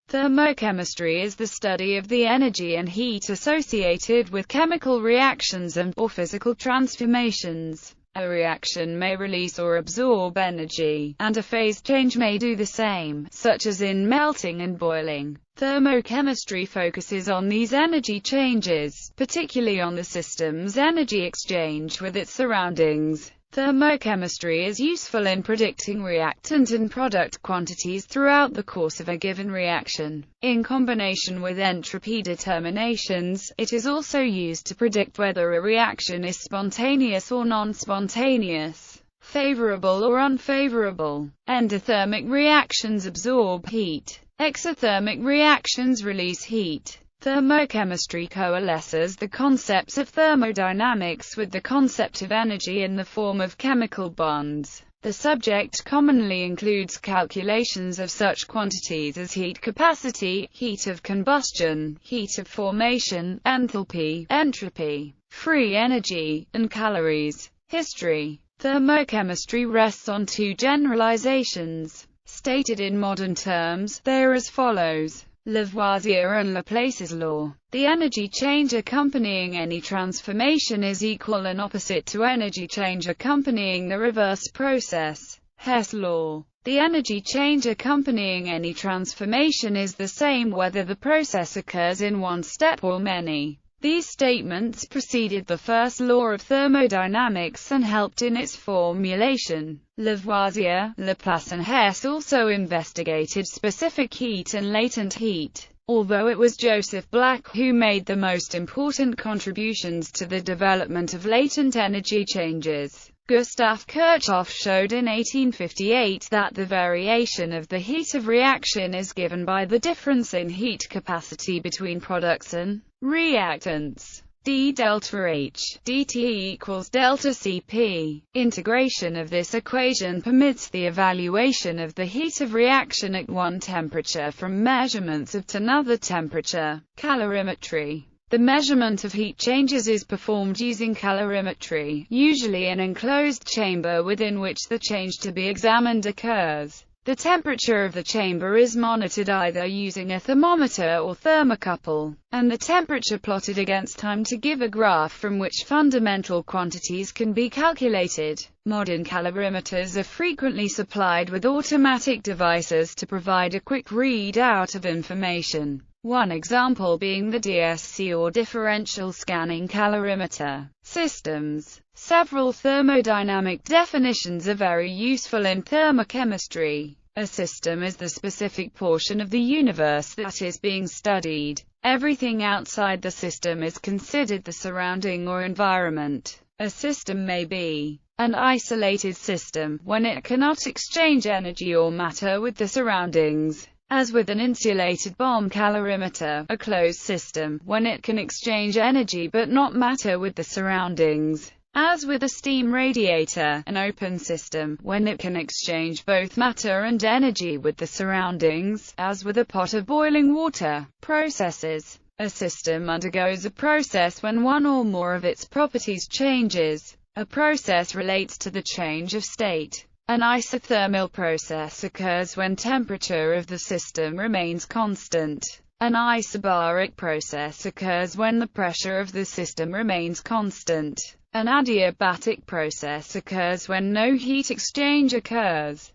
Thermochemistry is the study of the energy and heat associated with chemical reactions and/or physical transformations. A reaction may release or absorb energy, and a phase change may do the same, such as in melting and boiling. Thermochemistry focuses on these energy changes, particularly on the system's energy exchange with its surroundings. Thermochemistry is useful in predicting reactant and product quantities throughout the course of a given reaction. In combination with entropy determinations, it is also used to predict whether a reaction is spontaneous or non-spontaneous, favorable or unfavorable. Endothermic reactions absorb heat. Exothermic reactions release heat. Thermochemistry coalesces the concepts of thermodynamics with the concept of energy in the form of chemical bonds. The subject commonly includes calculations of such quantities as heat capacity, heat of combustion, heat of formation, enthalpy, entropy, free energy, and calories. History. Thermochemistry rests on two generalizations. Stated in modern terms, they are as follows. Lavoisier and Laplace's law. The energy change accompanying any transformation is equal and opposite to energy change accompanying the reverse process. Hess Law. The energy change accompanying any transformation is the same whether the process occurs in one step or many. These statements preceded the first law of thermodynamics and helped in its formulation. Lavoisier, Laplace and Hess also investigated specific heat and latent heat, although it was Joseph Black who made the most important contributions to the development of latent energy changes. Gustav Kirchhoff showed in 1858 that the variation of the heat of reaction is given by the difference in heat capacity between products and reactants. d delta H dt equals delta Cp. Integration of this equation permits the evaluation of the heat of reaction at one temperature from measurements at another temperature. Calorimetry. The measurement of heat changes is performed using calorimetry, usually an enclosed chamber within which the change to be examined occurs. The temperature of the chamber is monitored either using a thermometer or thermocouple, and the temperature plotted against time to give a graph from which fundamental quantities can be calculated. Modern calorimeters are frequently supplied with automatic devices to provide a quick readout of information. One example being the DSC or differential scanning calorimeter systems. Several thermodynamic definitions are very useful in thermochemistry. A system is the specific portion of the universe that is being studied. Everything outside the system is considered the surrounding or environment. A system may be an isolated system when it cannot exchange energy or matter with the surroundings, as with an insulated bomb calorimeter; a closed system when it can exchange energy but not matter with the surroundings, as with a steam radiator; an open system when it can exchange both matter and energy with the surroundings, as with a pot of boiling water. Processes. A system undergoes a process when one or more of its properties changes. A process relates to the change of state. An isothermal process occurs when temperature of the system remains constant. An isobaric process occurs when the pressure of the system remains constant. An adiabatic process occurs when no heat exchange occurs.